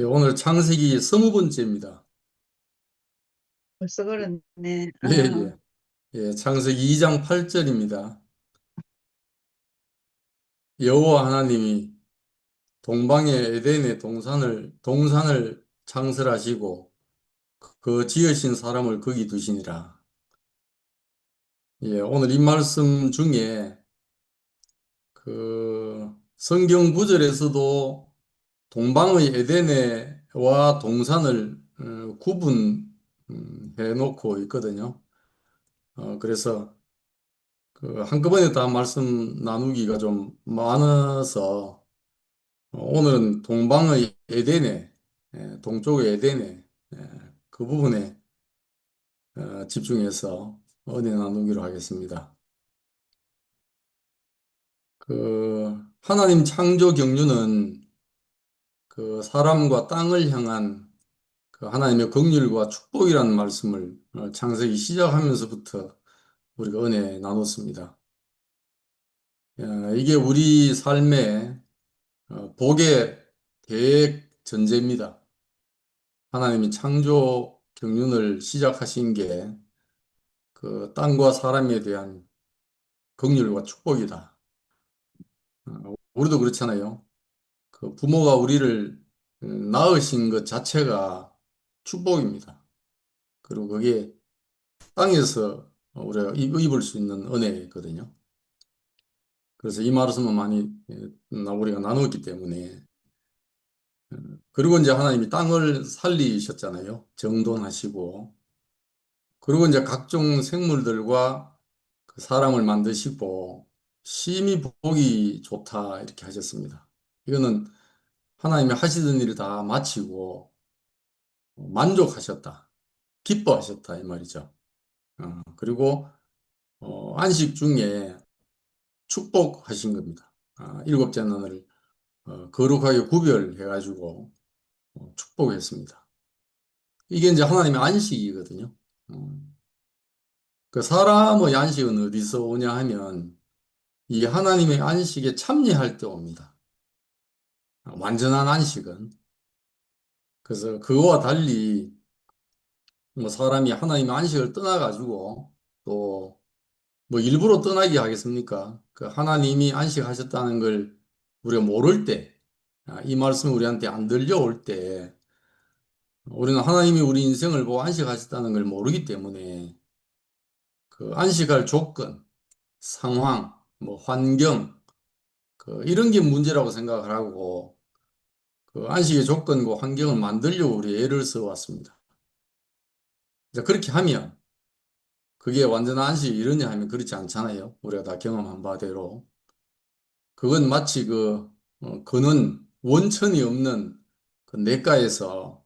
예, 오늘 창세기 20번째입니다. 벌써 그렇네. 예, 예. 예, 창세기 2장 8절입니다. 여호와 하나님이 동방의 에덴의 동산을 창설하시고 그 지으신 사람을 거기 두시니라. 예, 오늘 이 말씀 중에 그 성경 구절에서도 동방의 에덴과 동산을 구분해 놓고 있거든요. 그래서 그 한꺼번에 다 말씀 나누기가 좀 많아서 오늘은 동방의 에덴에 동쪽의 에덴에 그 부분에 집중해서 은혜 나누기로 하겠습니다. 그 하나님 창조 경륜은 그 사람과 땅을 향한 그 하나님의 긍휼과 축복이라는 말씀을 창세기 시작하면서부터 우리가 은혜 나눴습니다. 이게 우리 삶의 복의 대전제입니다. 하나님이 창조 경륜을 시작하신 게 그 땅과 사람에 대한 긍휼과 축복이다. 우리도 그렇잖아요. 그 부모가 우리를 낳으신 것 자체가 축복입니다. 그리고 그게 땅에서 우리가 입을 수 있는 은혜거든요. 그래서 이 말씀은 많이 우리가 나누었기 때문에 그리고 이제 하나님이 땅을 살리셨잖아요. 정돈하시고 그리고 이제 각종 생물들과 그 사람을 만드시고 심히 보기 좋다 이렇게 하셨습니다. 이거는 하나님이 하시던 일을 다 마치고 만족하셨다, 기뻐하셨다 이 말이죠. 그리고 안식 중에 축복하신 겁니다. 일곱째 날을 거룩하게 구별해가지고 축복했습니다. 이게 이제 하나님의 안식이거든요. 그 사람의 안식은 어디서 오냐 하면 이 하나님의 안식에 참여할 때 옵니다. 완전한 안식은. 그래서 그거와 달리 뭐 사람이 하나님의 안식을 떠나가지고 또 뭐 일부러 떠나게 하겠습니까? 그 하나님이 안식하셨다는 걸 우리가 모를 때, 이 말씀이 우리한테 안 들려올 때, 우리는 하나님이 우리 인생을 보고 안식하셨다는 걸 모르기 때문에 그 안식할 조건, 상황, 뭐 환경, 그 이런 게 문제라고 생각을 하고 그 안식의 조건과 환경을 만들려고 우리 애를 써왔습니다. 이제 그렇게 하면 그게 완전한 안식이 이러냐 하면 그렇지 않잖아요. 우리가 다 경험한 바대로. 그건 마치 그는 원천이 없는 그 냇가에서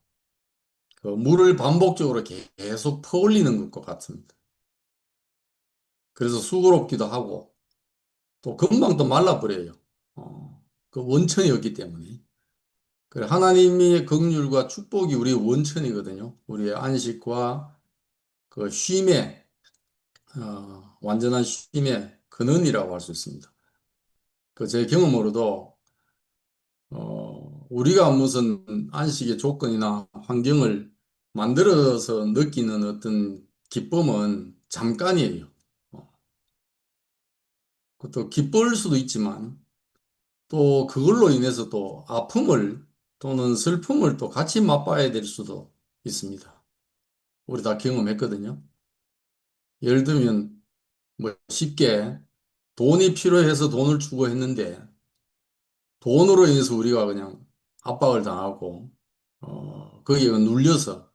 그 물을 반복적으로 계속 퍼올리는 것과 같습니다. 그래서 수고롭기도 하고 또 금방 또 말라버려요. 그 원천이 없기 때문에. 그래, 하나님의 긍휼과 축복이 우리의 원천이거든요. 우리의 안식과 그 쉼의 완전한 쉼의 근원이라고 할 수 있습니다. 그 제 경험으로도 우리가 무슨 안식의 조건이나 환경을 만들어서 느끼는 어떤 기쁨은 잠깐이에요. 그것도 기쁠 수도 있지만 또 그걸로 인해서 또 아픔을 또는 슬픔을 또 같이 맛봐야 될 수도 있습니다. 우리 다 경험했거든요. 예를 들면 뭐 쉽게 돈이 필요해서 돈을 추구했는데 돈으로 인해서 우리가 그냥 압박을 당하고 거기에 눌려서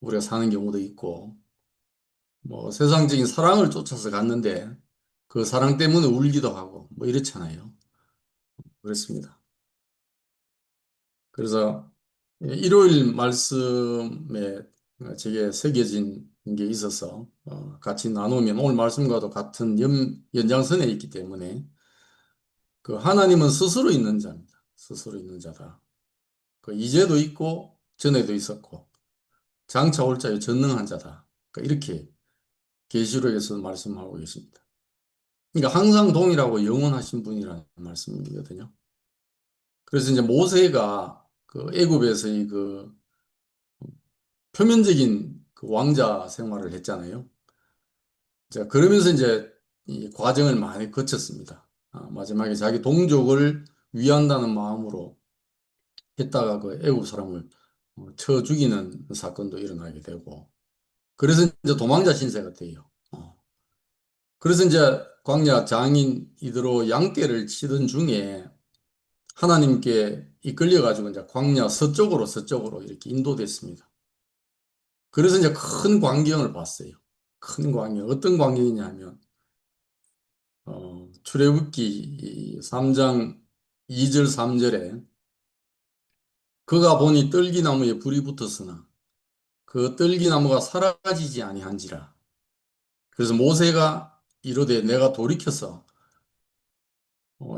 우리가 사는 경우도 있고 뭐 세상적인 사랑을 쫓아서 갔는데 그 사랑 때문에 울기도 하고 뭐 이렇잖아요. 그렇습니다. 그래서 일요일 말씀에 제게 새겨진 게 있어서 같이 나누면 오늘 말씀과도 같은 연장선에 있기 때문에 그 하나님은 스스로 있는 자입니다. 스스로 있는 자다. 그 이제도 있고 전에도 있었고 장차 올 자의 전능한 자다. 그러니까 이렇게 계시록에서 말씀하고 계십니다. 그러니까 항상 동일하고 영원하신 분이라는 말씀이거든요. 그래서 이제 모세가 그 애굽에서의 그 표면적인 그 왕자 생활을 했잖아요. 자, 그러면서 이제 이 과정을 많이 거쳤습니다. 마지막에 자기 동족을 위한다는 마음으로 했다가 그 애국 사람을 쳐 죽이는 사건도 일어나게 되고, 그래서 이제 도망자 신세가 돼요. 그래서 이제 광야 장인 이대로 양떼를 치던 중에 하나님께 이끌려가지고 이제 광야 서쪽으로 이렇게 인도됐습니다. 그래서 이제 큰 광경을 봤어요. 큰 광경. 어떤 광경이냐 하면, 출애굽기 3장 2절 3절에 그가 보니 떨기나무에 불이 붙었으나 그 떨기나무가 사라지지 아니한지라. 그래서 모세가 이르되 내가 돌이켜서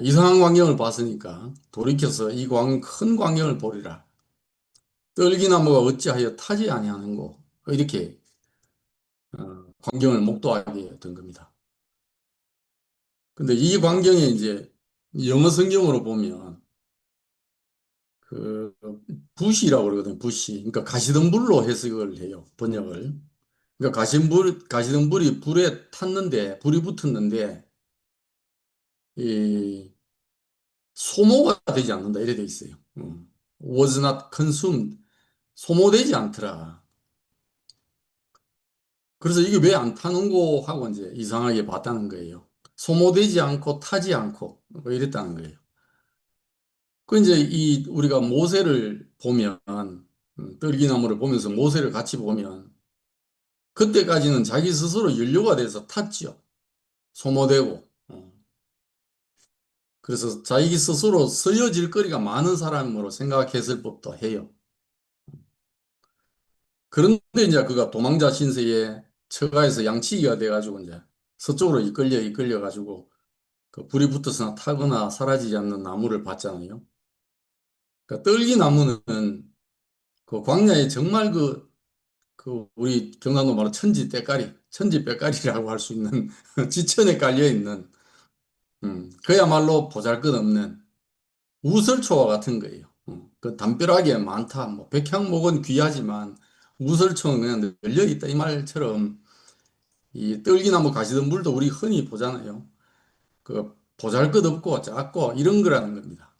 이상한 광경을 봤으니까 돌이켜서 이 큰 광경을 보리라. 떨기나무가 어찌하여 타지 아니하는고 이렇게 광경을 목도하게 된 겁니다. 근데 이 광경에 이제 영어 성경으로 보면 그 붓이라고 그러거든요. 붓이. 그러니까 가시덤불로 해석을 해요. 번역을. 그러니까 가시덤불이 불에 탔는데 불이 붙었는데 이 소모가 되지 않는다 이래 돼 있어요. was not consumed. 소모되지 않더라. 그래서 이게 왜 안 타는고 하고 이제 이상하게 봤다는 거예요. 소모되지 않고 타지 않고 뭐 이랬다는 거예요. 그 이제 이 우리가 모세를 보면 떨기나무를 보면서 모세를 같이 보면 그때까지는 자기 스스로 연료가 돼서 탔지요. 소모되고. 그래서 자기 스스로 쓰여질 거리가 많은 사람으로 생각했을 법도 해요. 그런데 이제 그가 도망자 신세에 처가에서 양치기가 돼가지고 이제 서쪽으로 이끌려 가지고 그 불이 붙어서나 타거나 사라지지 않는 나무를 봤잖아요. 그러니까 떨기나무는 그 광야에 정말 그 우리 경상도 말로 천지 빼까리라고 할 수 있는 지천에 깔려 있는 그야말로 보잘것없는 우설초와 같은 거예요. 그 담벼락에 많다. 뭐 백향목은 귀하지만 우설초는 그냥 널려 있다 이 말처럼 이 떨기나무 가시덤불도 우리 흔히 보잖아요. 그 보잘것없고 작고 이런 거라는 겁니다.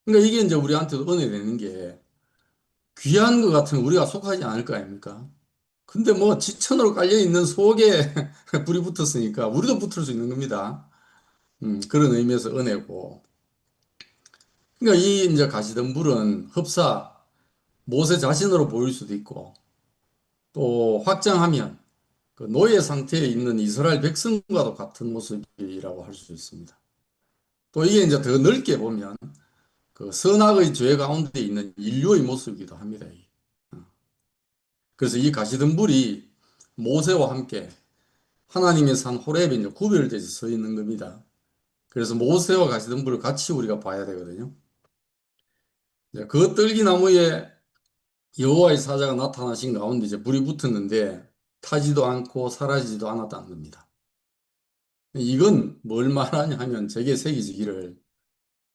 그러니까 이게 이제 우리한테도 은혜 되는 게 귀한 것 같은 우리가 속하지 않을 거 아닙니까? 근데 뭐 지천으로 깔려 있는 속에 불이 붙었으니까 우리도 붙을 수 있는 겁니다. 그런 의미에서 은혜고. 그러니까 이 이제 가시덤불은 흡사 모세 자신으로 보일 수도 있고 또 확장하면 그 노예 상태에 있는 이스라엘 백성과도 같은 모습이라고 할 수 있습니다. 또 이게 이제 더 넓게 보면 그 선악의 죄 가운데 있는 인류의 모습이기도 합니다. 그래서 이 가시덤불이 모세와 함께 하나님의 산 호렙에 이제 구별돼서 서 있는 겁니다. 그래서 모세와 가시덤불을 같이 우리가 봐야 되거든요. 이제 그 떨기나무에 여호와의 사자가 나타나신 가운데 이제 불이 붙었는데 타지도 않고 사라지지도 않았다는 겁니다. 이건 뭘 말하냐 하면 제게 새기지기를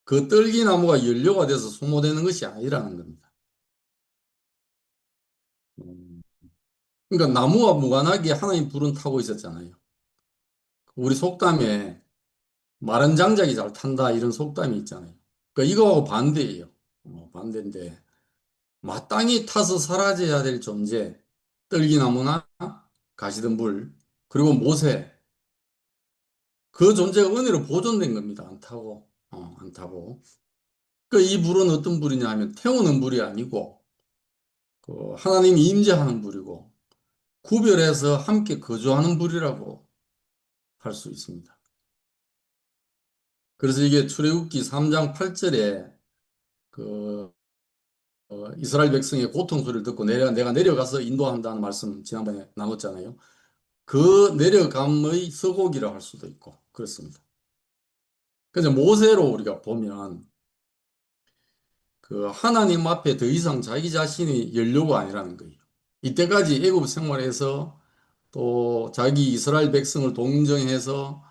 그 떨기나무가 연료가 돼서 소모되는 것이 아니라는 겁니다. 음, 그러니까 나무와 무관하게 하나님 불은 타고 있었잖아요. 우리 속담에 마른 장작이 잘 탄다 이런 속담이 있잖아요. 그러니까 이거하고 반대예요. 반대인데 마땅히 타서 사라져야 될 존재, 떨기나무나 가시덤불, 그리고 모세, 그 존재가 은혜로 보존된 겁니다. 안 타고, 안 타고. 그러니까 이 불은 어떤 불이냐 하면 태우는 불이 아니고, 그 하나님이 임재하는 불이고, 구별해서 함께 거주하는 불이라고 할 수 있습니다. 그래서 이게 출애굽기 3장 8절에 그 이스라엘 백성의 고통 소리를 듣고 내가 내려가서 인도한다는 말씀 지난번에 나눴잖아요. 그 내려감의 서곡이라 할 수도 있고 그렇습니다. 그래서 모세로 우리가 보면 그 하나님 앞에 더 이상 자기 자신이 연료가 아니라는 거예요. 이때까지 애굽 생활에서 또 자기 이스라엘 백성을 동정해서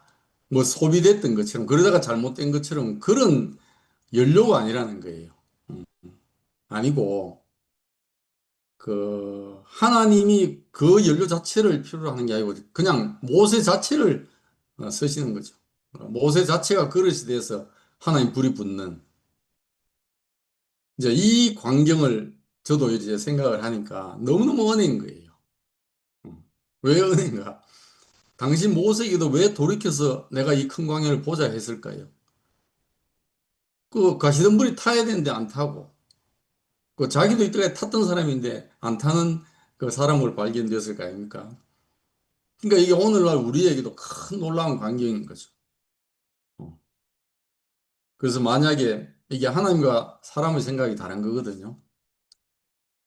뭐 소비됐던 것처럼 그러다가 잘못된 것처럼 그런 연료가 아니라는 거예요. 아니고 하나님이 그 연료 자체를 필요로 하는 게 아니고 그냥 모세 자체를 쓰시는 거죠. 모세 자체가 그릇이 돼서 하나님 불이 붙는 이제 이 광경을 저도 이제 생각을 하니까 너무너무 은혜인 거예요. 어. 왜 은혜인가? 당신 모세에게도 왜 돌이켜서 내가 이 큰 광야를 보자 했을까요? 그 가시던 분이 타야 되는데 안 타고, 그 자기도 이때까지 탔던 사람인데 안 타는 그 사람을 발견되었을 거 아닙니까? 그러니까 이게 오늘날 우리에게도 큰 놀라운 광경인 거죠. 어. 그래서 만약에 이게 하나님과 사람의 생각이 다른 거거든요.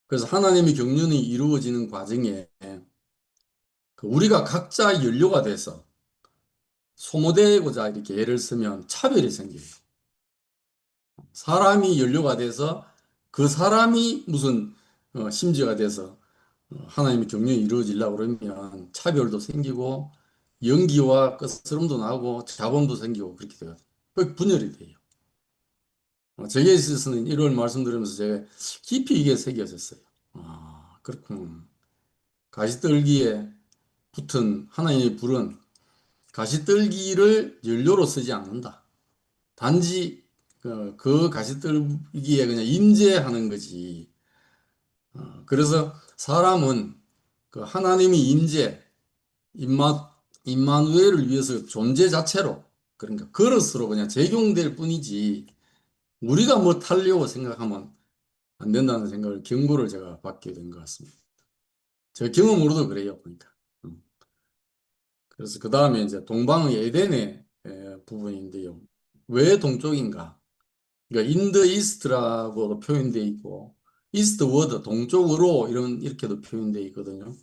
그래서 하나님의 경륜이 이루어지는 과정에 우리가 각자 연료가 돼서 소모되고자 이렇게 애를 쓰면 차별이 생겨요. 사람이 연료가 돼서 그 사람이 무슨 심지어가 돼서 하나님의 경륜이 이루어지려고 그러면 차별도 생기고 연기와 끝스름도 나고 잡음도 생기고 그렇게 돼요. 그 분열이 돼요. 제게 있어서는 이런 말씀 들으면서 제가 깊이 이게 새겨졌어요. 아, 그렇군. 가시떨기에 붙은 하나님의 불은 가시떨기를 연료로 쓰지 않는다. 단지 그 가시떨기에 그냥 임재하는 거지. 그래서 사람은 그 하나님의 임재, 임마누엘을 위해서 존재 자체로 그러니까 그릇으로 그냥 적용될 뿐이지 우리가 뭐 타려고 생각하면 안 된다는 생각을 경고를 제가 받게 된 것 같습니다. 제 경험으로도 그래요, 보니까. 음. 그래서 그 다음에 이제 동방의 에덴의 부분인데요. 왜 동쪽인가? 그러니까 인더 이스트라고도 표현되어 있고, 이스트워드, 동쪽으로 이렇게도 표현되어 있거든요.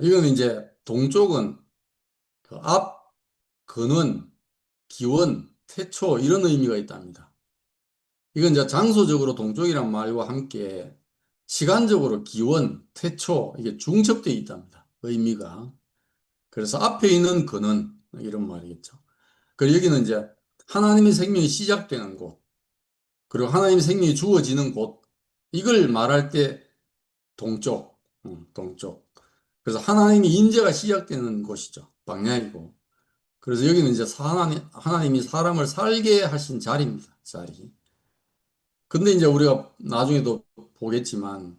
이거는 이제 동쪽은 그 앞, 근원, 기원, 태초 이런 의미가 있답니다. 이건 이제 장소적으로 동쪽이란 말과 함께 시간적으로 기원, 태초 이게 중첩되어 있답니다. 의미가. 그래서 앞에 있는 근원 이런 말이겠죠. 그리고 여기는 이제 하나님의 생명이 시작되는 곳, 그리고 하나님의 생명이 주어지는 곳 이걸 말할 때 동쪽, 동쪽. 그래서 하나님의 인재가 시작되는 곳이죠. 방향이고. 그래서 여기는 이제 하나님이 사람을 살게 하신 자리입니다. 자리. 근데 이제 우리가 나중에도 보겠지만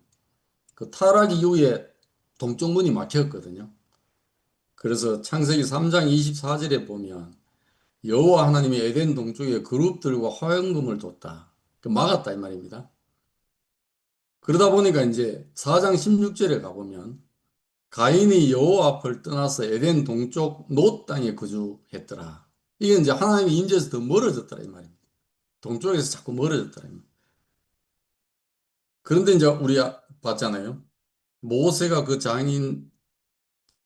그 타락 이후에 동쪽 문이 막혔거든요. 그래서 창세기 3장 24절에 보면 여호와 하나님이 에덴 동쪽에 그룹들과 화영금을 뒀다. 막았다 이 말입니다. 그러다 보니까 이제 4장 16절에 가보면 가인이 여호와 앞을 떠나서 에덴 동쪽 놋 땅에 거주했더라. 이게 이제 하나님의 임재에서 더 멀어졌더라 이 말입니다. 동쪽에서 자꾸 멀어졌더라 이 말입니다. 그런데 이제 우리가 봤잖아요. 모세가 그 장인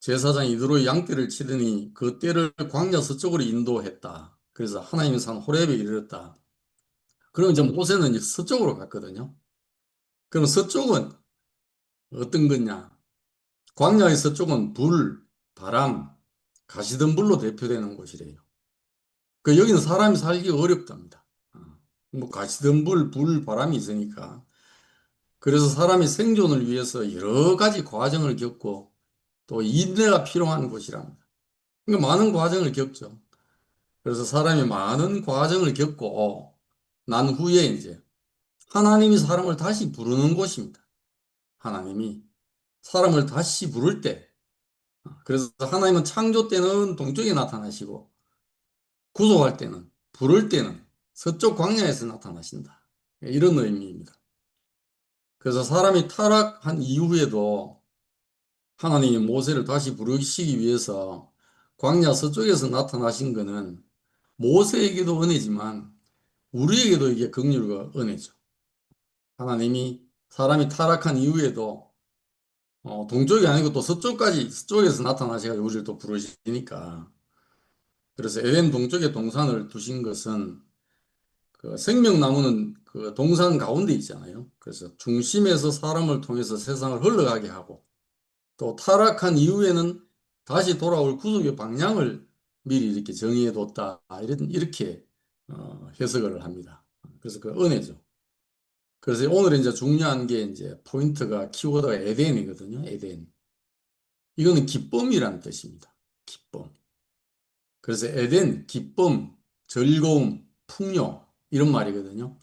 제사장 이드로의 양떼를 치더니 그 떼를 광야 서쪽으로 인도했다. 그래서 하나님의 산 호렙에 이르렀다. 그럼 이제 모세는 이제 서쪽으로 갔거든요. 그럼 서쪽은 어떤 거냐? 광야의 서쪽은 불, 바람, 가시덤불로 대표되는 곳이래요. 그 여기는 사람이 살기 어렵답니다. 뭐 가시덤불, 불, 바람이 있으니까. 그래서 사람이 생존을 위해서 여러 가지 과정을 겪고 또 인내가 필요한 곳이랍니다. 그러니까 많은 과정을 겪죠. 그래서 사람이 많은 과정을 겪고 난 후에 이제 하나님이 사람을 다시 부르는 곳입니다. 하나님이 사람을 다시 부를 때 그래서 하나님은 창조 때는 동쪽에 나타나시고 구속할 때는 부를 때는 서쪽 광야에서 나타나신다. 이런 의미입니다. 그래서 사람이 타락한 이후에도 하나님이 모세를 다시 부르시기 위해서 광야 서쪽에서 나타나신 것은 모세에게도 은혜지만 우리에게도 이게 긍휼과 은혜죠. 하나님이 사람이 타락한 이후에도 동쪽이 아니고 또 서쪽에서 나타나셔가지고 우리를 또 부르시니까 그래서 에덴 동쪽에 동산을 두신 것은 그 생명나무는 그 동산 가운데 있잖아요. 그래서 중심에서 사람을 통해서 세상을 흘러가게 하고 또 타락한 이후에는 다시 돌아올 구속의 방향을 미리 이렇게 정의해 뒀다. 이렇게 해석을 합니다. 그래서 그 은혜죠. 그래서 오늘 이제 중요한 게 이제 포인트가 키워드가 에덴이거든요. 에덴. 이거는 기쁨이라는 뜻입니다. 기쁨. 그래서 에덴, 기쁨, 즐거움, 풍요 이런 말이거든요.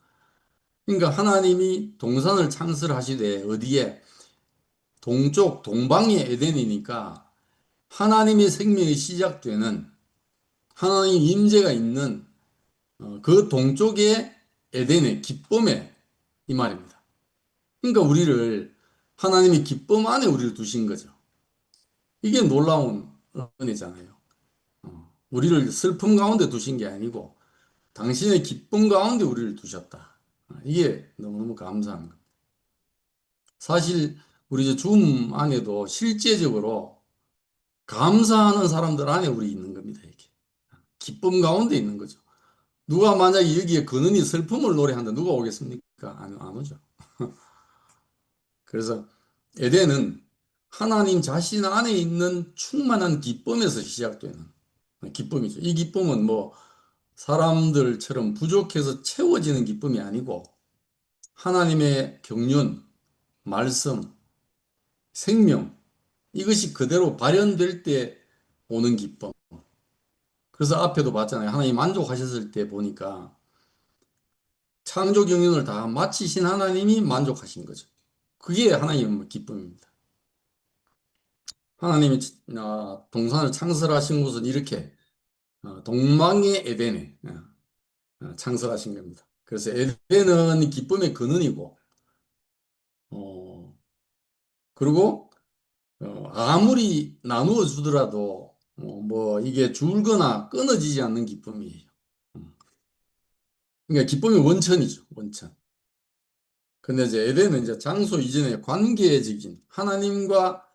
그러니까 하나님이 동산을 창설하시되 어디에 동쪽 동방의 에덴이니까 하나님의 생명이 시작되는 하나님 임재가 있는 그 동쪽의 에덴의 기쁨에 이 말입니다. 그러니까 우리를 하나님이 기쁨 안에 우리를 두신 거죠. 이게 놀라운 은혜잖아요. 우리를 슬픔 가운데 두신 게 아니고 당신의 기쁨 가운데 우리를 두셨다. 이게 너무너무 감사한 겁니다. 사실 우리 이제 줌 안에도 실제적으로 감사하는 사람들 안에 우리 있는 겁니다. 이게 기쁨 가운데 있는 거죠. 누가 만약에 여기에 근은히 슬픔을 노래한다 누가 오겠습니까? 안 오죠. 그래서 에덴은 하나님 자신 안에 있는 충만한 기쁨에서 시작되는 기쁨이죠. 이 기쁨은 뭐 사람들처럼 부족해서 채워지는 기쁨이 아니고 하나님의 경륜, 말씀, 생명 이것이 그대로 발현될 때 오는 기쁨. 그래서 앞에도 봤잖아요. 하나님 만족하셨을 때 보니까 창조 경륜을 다 마치신 하나님이 만족하신 거죠. 그게 하나님의 기쁨입니다. 하나님이 동산을 창설하신 곳은 이렇게 동방의 에덴에 창설하신 겁니다. 그래서 에덴은 기쁨의 근원이고 어, 그리고 아무리 나누어 주더라도 뭐 이게 줄거나 끊어지지 않는 기쁨이에요. 음. 그러니까 기쁨의 원천이죠, 원천. 근데 이제 에덴은 이제 장소 이전에 관계적인 하나님과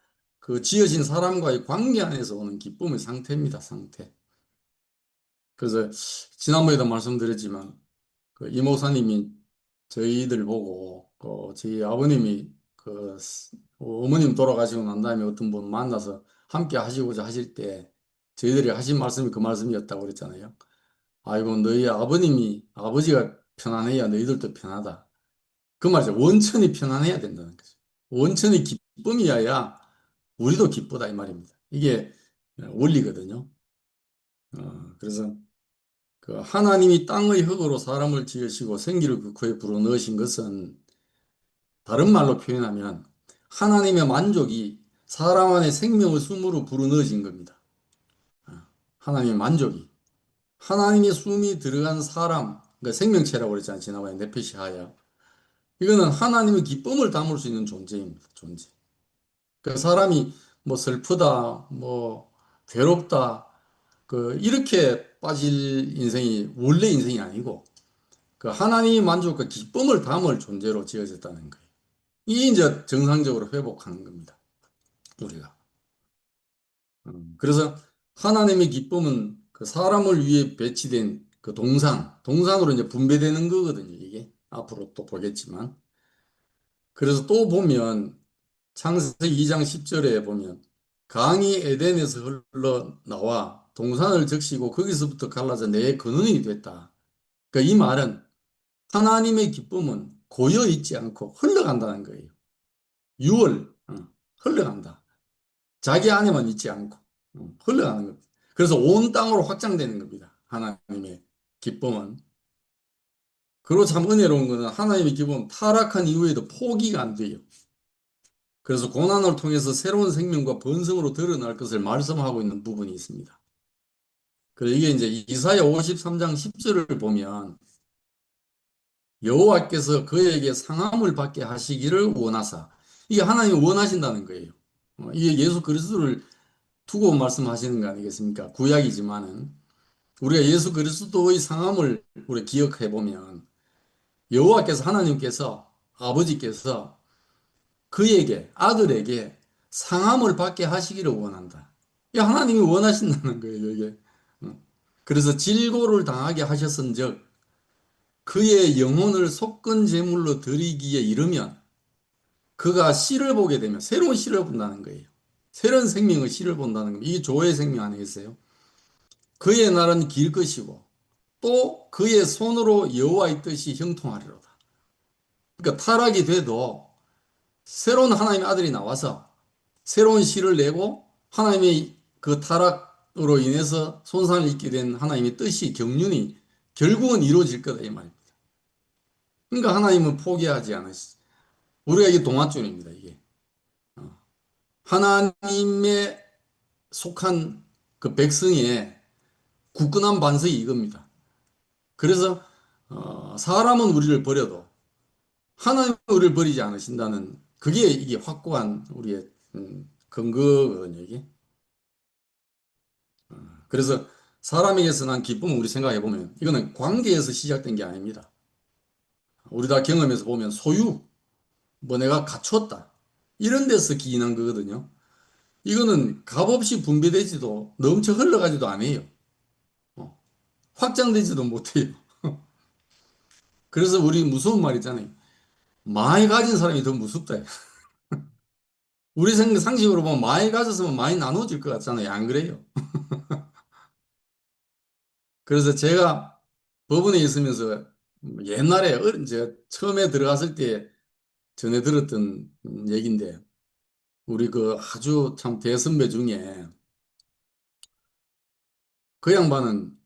그 지으신 사람과의 관계 안에서 오는 기쁨의 상태입니다, 상태. 그래서 지난번에도 말씀드렸지만 그 이모사님이 저희들 보고 저희 아버님이 어머님 돌아가시고 난 다음에 어떤 분 만나서 함께 하시고자 하실 때 저희들이 하신 말씀이 그 말씀이었다고 그랬잖아요. 아이고 너희 아버님이 아버지가 편안해야 너희들도 편하다. 그 말이죠. 원천이 편안해야 된다는 거죠. 원천이 기쁨이어야 우리도 기쁘다 이 말입니다. 이게 원리거든요. 그래서 그 하나님이 땅의 흙으로 사람을 지으시고 생기를 그 그에 불어넣으신 것은 다른 말로 표현하면 하나님의 만족이 사람 안에 생명의 숨으로 불어넣어진 겁니다. 하나님의 만족이. 하나님의 숨이 들어간 사람, 그러니까 생명체라고 그랬잖아요. 지난번에 네페시 하야. 이거는 하나님의 기쁨을 담을 수 있는 존재입니다. 존재. 그 사람이 뭐 슬프다, 뭐 괴롭다, 이렇게 빠질 인생이 원래 인생이 아니고 그 하나님의 만족과 기쁨을 담을 존재로 지어졌다는 거예요. 이 이제 정상적으로 회복하는 겁니다. 우리가. 그래서 하나님의 기쁨은 그 사람을 위해 배치된 그 동산으로 이제 분배되는 거거든요. 이게 앞으로 또 보겠지만. 그래서 또 보면 창세기 2장 10절에 보면 강이 에덴에서 흘러나와 동산을 적시고 거기서부터 갈라져 내 근원이 됐다. 그러니까 이 말은 하나님의 기쁨은 고여 있지 않고 흘러간다는 거예요. 흘러간다. 자기 안에만 있지 않고 흘러가는 겁니다. 그래서 온 땅으로 확장되는 겁니다. 하나님의 기쁨은. 그리고 참 은혜로운 것은 하나님의 기쁨은 타락한 이후에도 포기가 안 돼요. 그래서 고난을 통해서 새로운 생명과 번성으로 드러날 것을 말씀하고 있는 부분이 있습니다. 그리고 이게 이제 이사야 53장 10절을 보면 여호와께서 그에게 상함을 받게 하시기를 원하사 이게 하나님이 원하신다는 거예요. 이게 예수 그리스도를 두고 말씀하시는 거 아니겠습니까? 구약이지만은 우리가 예수 그리스도의 상함을 우리 기억해 보면 여호와께서 하나님께서 아버지께서 그에게 아들에게 상함을 받게 하시기를 원한다. 이 하나님이 원하신다는 거예요, 이게. 그래서 질고를 당하게 하셨은즉 그의 영혼을 속건 제물로 드리기에 이르면 그가 씨를 보게 되면 새로운 씨를 본다는 거예요. 새로운 생명의 씨를 본다는 겁니다. 이게 조의 생명 아니겠어요? 그의 날은 길 것이고 또 그의 손으로 여호와의 뜻이 형통하리로다. 그러니까 타락이 돼도 새로운 하나님의 아들이 나와서 새로운 씨를 내고 하나님의 그 타락으로 인해서 손상을 입게 된 하나님의 뜻이 경륜이 결국은 이루어질 거다 이 말입니다. 그러니까 하나님은 포기하지 않으시. 우리가 이게 동화줄입니다. 이게 하나님의 속한 그 백성의 굳건한 반석이 이겁니다. 그래서 사람은 우리를 버려도 하나님은 우리를 버리지 않으신다는 그게 이게 확고한 우리의 근거거든요. 이게. 그래서 사람에게서 난 기쁨은 우리 생각해 보면 이거는 관계에서 시작된 게 아닙니다. 우리 다 경험해서 보면 소유, 뭐 내가 갖췄다 이런 데서 기인한 거거든요. 이거는 값없이 분배되지도 넘쳐 흘러가지도 않아요. 어, 확장되지도 못해요. 그래서 우리 무서운 말 있잖아요. 많이 가진 사람이 더 무섭다. 우리 상식으로 보면 많이 가졌으면 많이 나눠질 것 같잖아요. 안 그래요? 그래서 제가 법원에 있으면서 옛날에 제가 처음에 들어갔을 때 전해 들었던 얘기인데 우리 그 아주 참 대선배 중에 그 양반은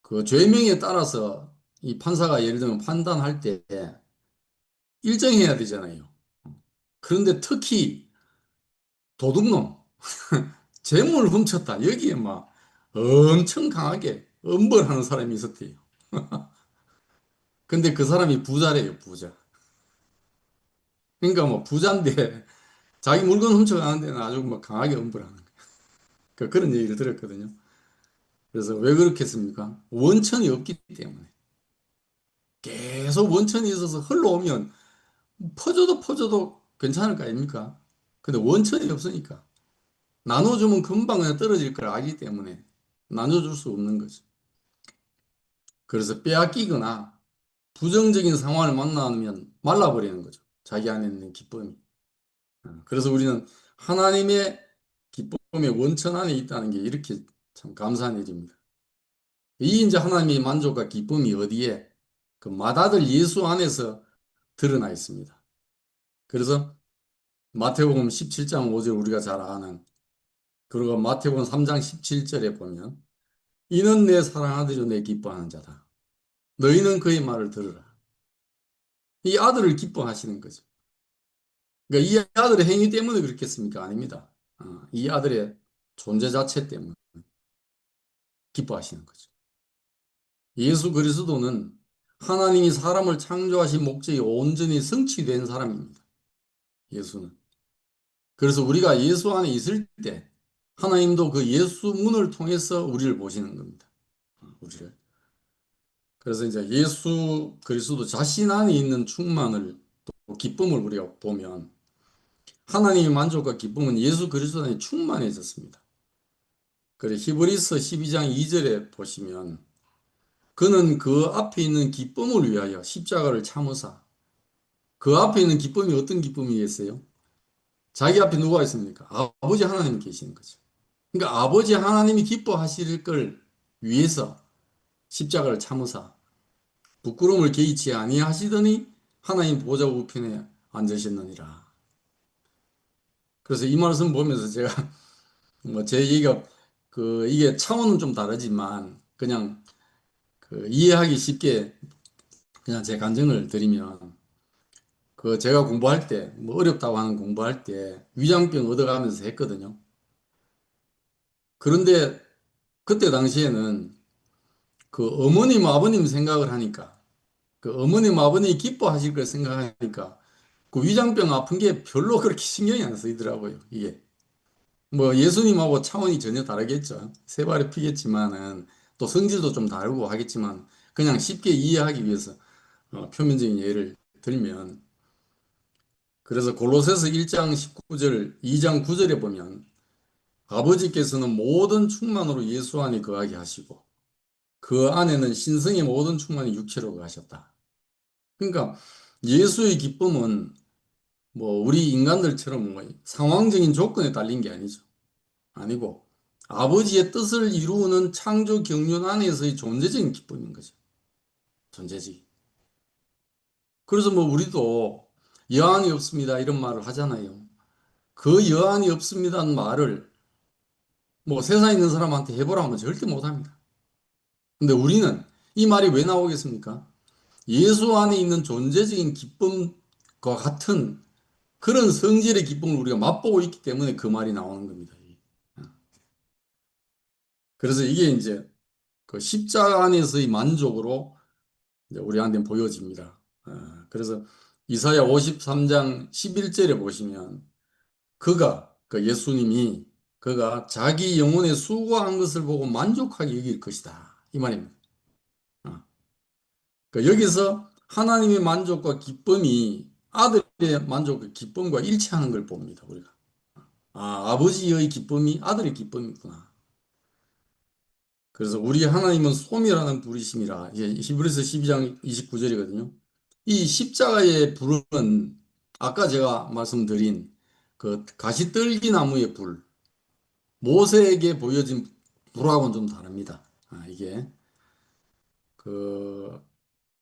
그 죄명에 따라서 이 판사가 예를 들면 판단할 때 일정해야 되잖아요. 그런데 특히 도둑놈, 재물 훔쳤다. 여기에 막 엄청 강하게 엄벌하는 사람이 있었대요. 근데 그 사람이 부자래요, 부자. 그러니까 뭐 부자인데 자기 물건 훔쳐가는 데는 아주 막 강하게 엄벌하는 거예요. 그러니까 그런 얘기를 들었거든요. 그래서 왜 그렇겠습니까? 원천이 없기 때문에. 계속 원천이 있어서 흘러오면 퍼져도 괜찮을 거 아닙니까? 근데 원천이 없으니까. 나눠주면 금방 그냥 떨어질 걸 알기 때문에 나눠줄 수 없는 거죠. 그래서 빼앗기거나 부정적인 상황을 만나면 말라버리는 거죠. 자기 안에 있는 기쁨이. 그래서 우리는 하나님의 기쁨의 원천 안에 있다는 게 이렇게 참 감사한 일입니다. 이 이제 하나님의 만족과 기쁨이 어디에? 그 맏아들 예수 안에서 드러나 있습니다. 그래서 마태복음 17장 5절 우리가 잘 아는 그리고 마태복음 3장 17절에 보면 이는 내 사랑아들이요 내 기뻐하는 자다. 너희는 그의 말을 들으라. 이 아들을 기뻐하시는 거죠. 그러니까 이 아들의 행위 때문에 그렇겠습니까? 아닙니다. 이 아들의 존재 자체 때문에 기뻐하시는 거죠. 예수 그리스도는 하나님이 사람을 창조하신 목적이 온전히 성취된 사람입니다. 예수는. 그래서 우리가 예수 안에 있을 때 하나님도 그 예수 문을 통해서 우리를 보시는 겁니다. 우리를. 그래서 이제 예수 그리스도 자신 안에 있는 충만을 또 기쁨을 우리가 보면 하나님의 만족과 기쁨은 예수 그리스도 안에 충만해졌습니다. 그래 히브리서 12장 2절에 보시면 그는 그 앞에 있는 기쁨을 위하여 십자가를 참으사 그 앞에 있는 기쁨이 어떤 기쁨이겠어요? 자기 앞에 누가 있습니까? 아버지 하나님이 계시는 거죠. 그러니까 아버지 하나님이 기뻐하실 걸 위해서 십자가를 참으사 부끄러움을 개의치 아니하시더니 하나님 보좌 우편에 앉으셨느니라. 그래서 이 말씀 보면서 제가 뭐 제 얘기가 그 이게 차원은 좀 다르지만 그냥 그 이해하기 쉽게 그냥 제 간증을 드리면 그 제가 공부할 때 뭐 어렵다고 하는 공부할 때 위장병 얻어가면서 했거든요. 그런데 그때 당시에는 그 어머님 아버님 생각을 하니까 그 어머님 아버님이 기뻐하실 걸 생각하니까 그 위장병 아픈 게 별로 그렇게 신경이 안 쓰이더라고요. 이게 뭐 예수님하고 차원이 전혀 다르겠죠. 세 발에 피겠지만은 또 성질도 좀 다르고 하겠지만 그냥 쉽게 이해하기 위해서 표면적인 예를 들면 그래서 골로새서 1장 19절, 2장 9절에 보면 아버지께서는 모든 충만으로 예수 안에 거하게 하시고 그 안에는 신성의 모든 충만이 육체로 거하셨다. 그러니까 예수의 기쁨은 뭐 우리 인간들처럼 뭐 상황적인 조건에 딸린 게 아니죠. 아니고 아버지의 뜻을 이루는 창조 경륜 안에서의 존재적인 기쁨인 거죠. 존재지. 그래서 뭐 우리도 여한이 없습니다 이런 말을 하잖아요. 그 여한이 없습니다는 말을 뭐 세상에 있는 사람한테 해보라 하면 절대 못합니다. 근데 우리는 이 말이 왜 나오겠습니까? 예수 안에 있는 존재적인 기쁨과 같은 그런 성질의 기쁨을 우리가 맛보고 있기 때문에 그 말이 나오는 겁니다. 그래서 이게 이제 그 십자가 안에서의 만족으로 이제 우리한테 보여집니다. 그래서 이사야 53장 11절에 보시면 그가 그 예수님이 그가 자기 영혼에 수고한 것을 보고 만족하게 여길 것이다. 이 말입니다. 어. 그러니까 여기서 하나님의 만족과 기쁨이 아들의 만족과 기쁨과 일치하는 걸 봅니다. 우리가. 아버지의 기쁨이 아들의 기쁨이구나. 그래서 우리 하나님은 소멸하는 불이심이라. 이게 히브리서 12장 29절이거든요. 이 십자가의 불은 아까 제가 말씀드린 그 가시떨기 나무의 불, 모세에게 보여진 불하고는 좀 다릅니다. 이게 그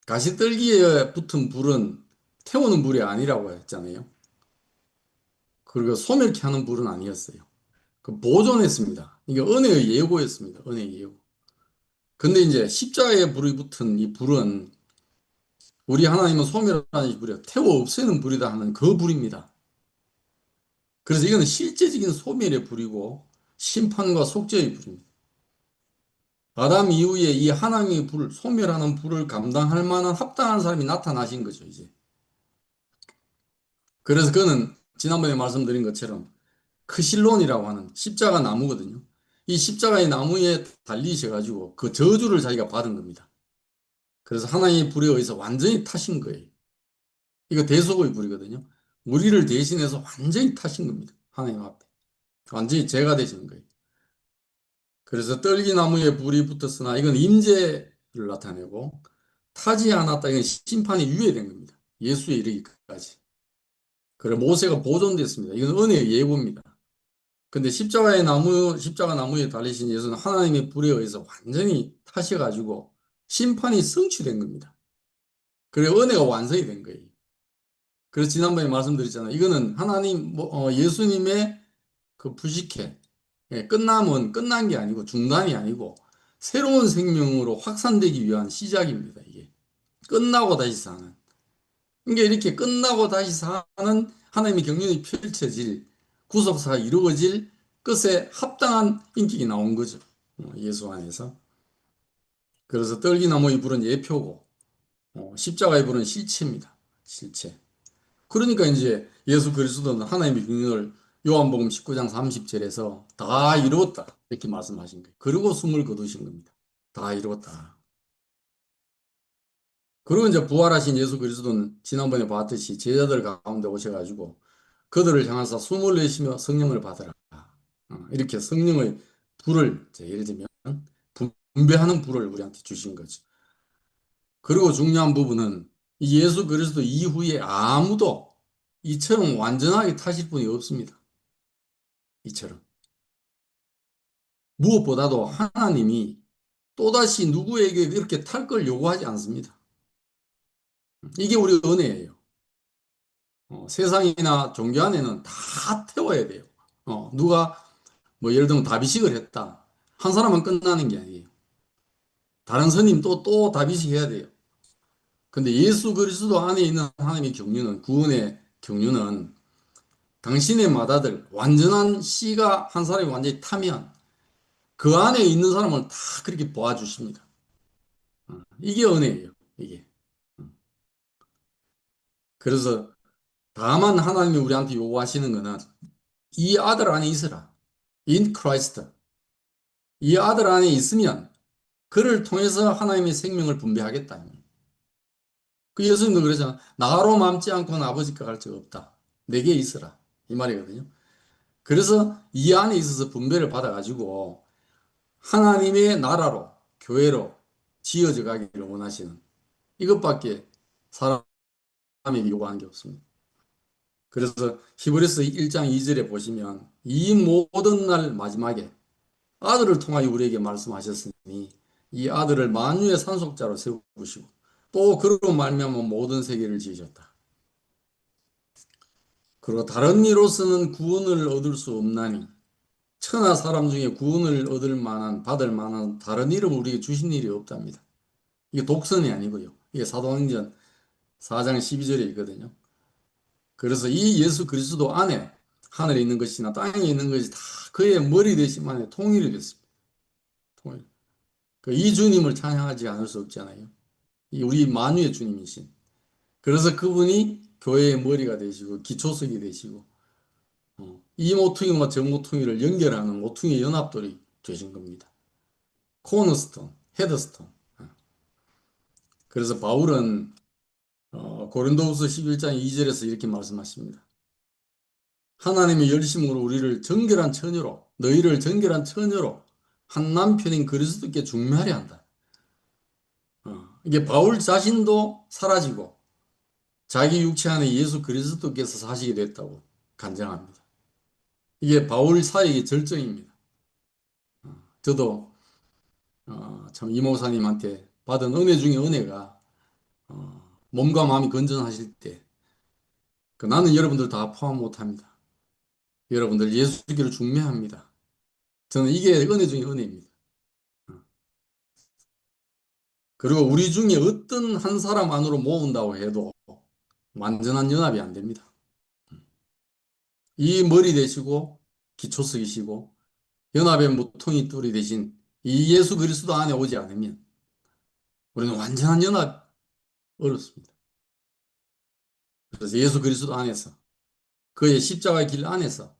가시떨기에 붙은 불은 태우는 불이 아니라고 했잖아요. 그리고 소멸케 하는 불은 아니었어요. 그 보존했습니다. 이게 은혜의 예고였습니다. 은혜의 예고. 근데 이제 십자가에 불이 붙은 이 불은 우리 하나님은 소멸하는 불이야. 태워 없애는 불이다 하는 그 불입니다. 그래서 이거는 실제적인 소멸의 불이고 심판과 속죄의 불입니다. 아담 이후에 이 하나님의 불, 소멸하는 불을 감당할 만한 합당한 사람이 나타나신 거죠, 이제. 그래서 그는 지난번에 말씀드린 것처럼 크실론이라고 하는 십자가 나무거든요. 이 십자가의 나무에 달리셔가지고 그 저주를 자기가 받은 겁니다. 그래서 하나님의 불에 의해서 완전히 타신 거예요. 이거 대속의 불이거든요. 우리를 대신해서 완전히 타신 겁니다. 하나님 앞에. 완전히 죄가 되시는 거예요. 그래서 떨기나무에 불이 붙었으나 이건 임재를 나타내고 타지 않았다. 이건 심판이 유예된 겁니다. 예수에 이르기까지. 그래 모세가 보존됐습니다. 이건 은혜의 예고입니다. 근데 십자가 나무에 달리신 예수는 하나님의 불에 의해서 완전히 타셔가지고 심판이 성취된 겁니다. 그래 은혜가 완성이 된 거예요. 그래서 지난번에 말씀드렸잖아요. 이거는 예수님의 그 부식회, 끝남은 끝난 게 아니고 중단이 아니고 새로운 생명으로 확산되기 위한 시작입니다. 이게 끝나고 다시 사는. 이게 이렇게 끝나고 다시 사는 하나님의 경륜이 펼쳐질 구속사가 이루어질 것에 합당한 인격이 나온 거죠. 예수 안에서. 그래서 떨기나무의 불은 예표고 십자가의 불은 실체입니다. 실체. 그러니까 이제 예수 그리스도는 하나님의 경륜을 요한복음 19장 30절에서 다 이루었다. 이렇게 말씀하신 거예요. 그리고 숨을 거두신 겁니다. 다 이루었다. 그리고 이제 부활하신 예수 그리스도는 지난번에 봤듯이 제자들 가운데 오셔가지고 그들을 향해서 숨을 내쉬며 성령을 받으라. 이렇게 성령의 불을, 예를 들면 분배하는 불을 우리한테 주신 거죠. 그리고 중요한 부분은 이 예수 그리스도 이후에 아무도 이처럼 완전하게 타실 분이 없습니다. 이처럼. 무엇보다도 하나님이 또다시 누구에게 이렇게 탈 걸 요구하지 않습니다. 이게 우리 은혜예요. 세상이나 종교 안에는 다 태워야 돼요. 누가 뭐 예를 들면 다비식을 했다. 한 사람은 끝나는 게 아니에요. 다른 스님 또 다비식 해야 돼요. 근데 예수 그리스도 안에 있는 하나님의 경륜은 구원의 경륜은 당신의 맏아들 완전한 씨가 한 사람이 완전히 타면 그 안에 있는 사람을 다 그렇게 보아주십니다. 이게 은혜예요. 이게. 그래서 다만 하나님이 우리한테 요구하시는 것은 이 아들 안에 있으라. In Christ. 이 아들 안에 있으면 그를 통해서 하나님의 생명을 분배하겠다. 그 예수님도 그러잖아. 나로 남지 않고는 아버지께 갈 적 없다. 내게 있으라. 이 말이거든요. 그래서 이 안에 있어서 분배를 받아가지고 하나님의 나라로, 교회로 지어져 가기를 원하시는 이것밖에 사람에게 요구하는 게 없습니다. 그래서 히브리서 1장 2절에 보시면 이 모든 날 마지막에 아들을 통하여 우리에게 말씀하셨으니 이 아들을 만유의 산속자로 세우시고 또 그로 말미암아 모든 세계를 지으셨다. 그리고 다른 이로서는 구원을 얻을 수 없나니 천하 사람 중에 구원을 얻을 만한 받을 만한 다른 이름을 우리에게 주신 일이 없답니다. 이게 독선이 아니고요. 이게 사도행전 4장 12절에 있거든요. 그래서 이 예수 그리스도 안에 하늘에 있는 것이나 땅에 있는 것이 다 그의 머리 대신만에 통일이 됐습니다. 통일. 이 주님을 찬양하지 않을 수 없잖아요. 이 우리 만유의 주님이신. 그래서 그분이 교회의 머리가 되시고 기초석이 되시고 이 모퉁이와 저 모퉁이를 연결하는 모퉁이 연합돌이 되신 겁니다. 코너스톤, 헤드스톤. 그래서 바울은 고린도후서 11장 2절에서 이렇게 말씀하십니다. 하나님의 열심으로 우리를 정결한 처녀로 너희를 정결한 처녀로 한 남편인 그리스도께 중매하려 한다. 이게 바울 자신도 사라지고 자기 육체 안에 예수 그리스도께서 사시게 됐다고 간증합니다. 이게 바울 사역의 절정입니다. 저도 참 이모사님한테 받은 은혜 중에 은혜가 몸과 마음이 건전하실 때 나는 여러분들 다 포함 못합니다. 여러분들 예수기를 중매합니다. 저는 이게 은혜 중에 은혜입니다. 그리고 우리 중에 어떤 한 사람 안으로 모은다고 해도 완전한 연합이 안 됩니다. 이 머리 되시고 기초석이시고 연합의 모퉁이 뚫이 되신 이 예수 그리스도 안에 오지 않으면 우리는 완전한 연합 어렵습니다. 그래서 예수 그리스도 안에서 그의 십자가의 길 안에서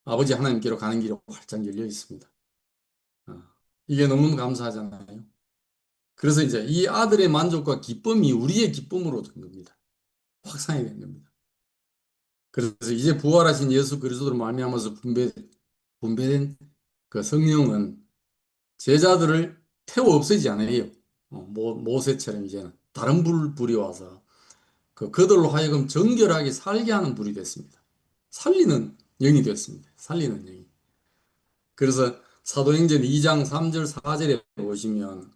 아버지 하나님께로 가는 길이 활짝 열려 있습니다. 어, 이게 너무 감사하잖아요. 그래서 이제 이 아들의 만족과 기쁨이 우리의 기쁨으로 된 겁니다. 확산이 된 겁니다. 그래서 이제 부활하신 예수 그리스도로 말미암아서 분배된 그 성령은 제자들을 태워 없애지 않아요. 모세처럼 이제는 다른 불이 와서 그들로 하여금 정결하게 살게 하는 불이 됐습니다. 살리는 영이 됐습니다. 살리는 영이. 그래서 사도행전 2장 3절 4절에 보시면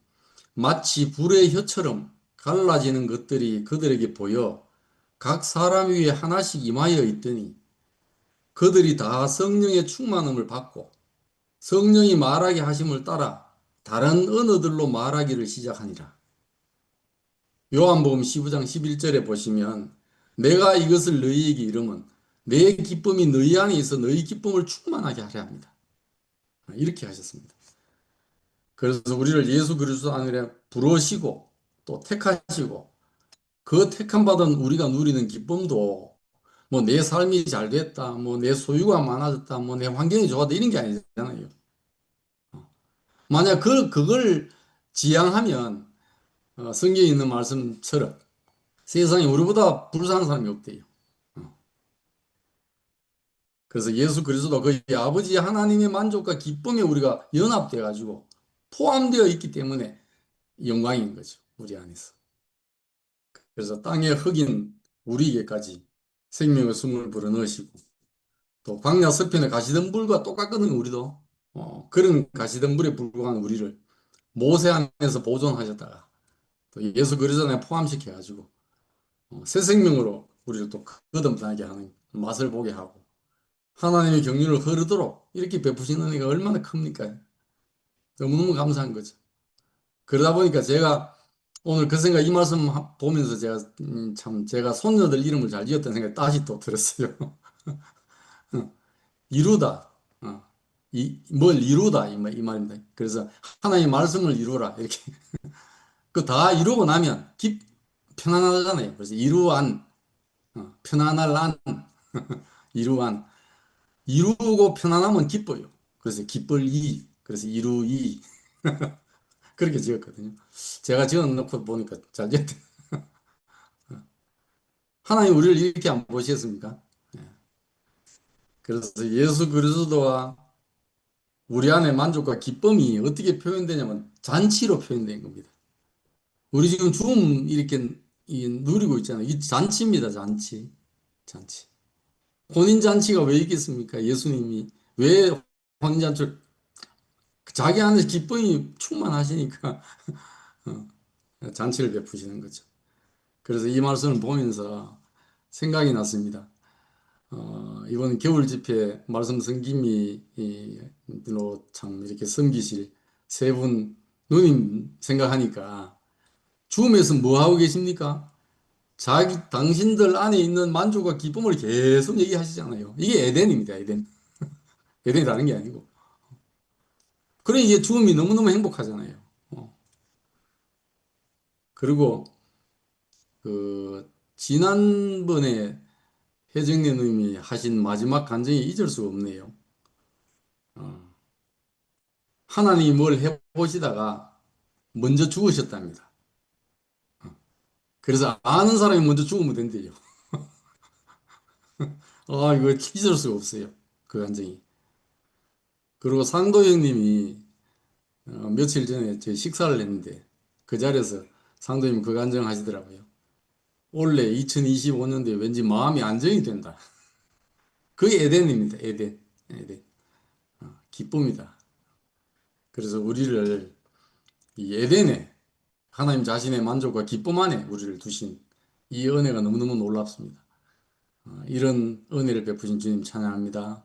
마치 불의 혀처럼 갈라지는 것들이 그들에게 보여 각 사람 위에 하나씩 임하여 있더니 그들이 다 성령의 충만함을 받고 성령이 말하게 하심을 따라 다른 언어들로 말하기를 시작하니라. 요한복음 15장 11절에 보시면 내가 이것을 너희에게 이르면 내 기쁨이 너희 안에 있어 너희 기쁨을 충만하게 하려 합니다. 이렇게 하셨습니다. 그래서 우리를 예수 그리스도 안에 부르시고 또 택하시고 그 택함 받은 우리가 누리는 기쁨도 뭐 내 삶이 잘 됐다, 뭐 내 소유가 많아졌다, 뭐 내 환경이 좋았다 이런 게 아니잖아요. 만약 그걸 지향하면 성경에 있는 말씀처럼 세상에 우리보다 불쌍한 사람이 없대요. 그래서 예수 그리스도 그 아버지 하나님의 만족과 기쁨에 우리가 연합돼 가지고 포함되어 있기 때문에 영광인 거죠. 우리 안에서. 그래서 땅의 흙인 우리에게까지 생명의 숨을 불어넣으시고 또 광야 서편의 가시덤불과 똑같거든요. 우리도 그런 가시덤불에 불과한 우리를 모세 안에서 보존하셨다가 또 예수 그리스도 안에 포함시켜 가지고 새 생명으로 우리를 또 거듭나게 하는 맛을 보게 하고 하나님의 경륜을 흐르도록 이렇게 베푸시는 은혜가 얼마나 큽니까? 너무너무 감사한 거죠. 그러다 보니까 제가 오늘 그 생각 이 말씀 보면서 제가 참 제가 손녀들 이름을 잘 지었다는 생각이 다시 또 들었어요. 이루다. 뭘 이루다 이 말입니다. 그래서 하나님의 말씀을 이루라 이렇게 그 다 이루고 나면 편안하잖아요. 그래서 이루한 편안할 안 이루한 이루고 편안하면 기뻐요. 그래서 기쁠 이 그래서 이루이 그렇게 지었거든요. 제가 지어놓고 보니까 잘 지었대. 하나님 우리를 이렇게 안 보시겠습니까? 그래서 예수 그리스도와 우리 안에 만족과 기쁨이 어떻게 표현되냐면 잔치로 표현된 겁니다. 우리 지금 죽음 이렇게 누리고 있잖아요. 이 잔치입니다, 잔치. 잔치. 혼인잔치가 왜 있겠습니까? 예수님이 왜 혼인잔치를 자기 안에서 기쁨이 충만하시니까 잔치를 베푸시는 거죠. 그래서 이 말씀을 보면서 생각이 났습니다. 이번 겨울 집회 말씀 섬김이로 참 이렇게 섬기실 세 분 누님 생각하니까 줌에서 뭐 하고 계십니까? 당신들 안에 있는 만족과 기쁨을 계속 얘기하시잖아요. 이게 에덴입니다, 에덴. 에덴이 다른 게 아니고. 그래, 이게 줌이 너무너무 행복하잖아요. 그리고 지난번에 혜정네 누님이 하신 마지막 간증이 잊을 수 없네요. 어, 하나님이 뭘 해보시다가 먼저 죽으셨답니다. 그래서 아는 사람이 먼저 죽으면 된대요. 이거 잊을 수가 없어요. 그 간증이. 그리고 상도 형님이 며칠 전에 제 식사를 했는데 그 자리에서 상도님 그 간증 하시더라고요. 올해 2025년도에 왠지 마음이 안정이 된다. 그게 에덴입니다. 에덴. 에덴. 기쁨이다. 그래서 우리를 이 에덴에 하나님 자신의 만족과 기쁨 안에 우리를 두신 이 은혜가 너무너무 놀랍습니다. 이런 은혜를 베푸신 주님 찬양합니다.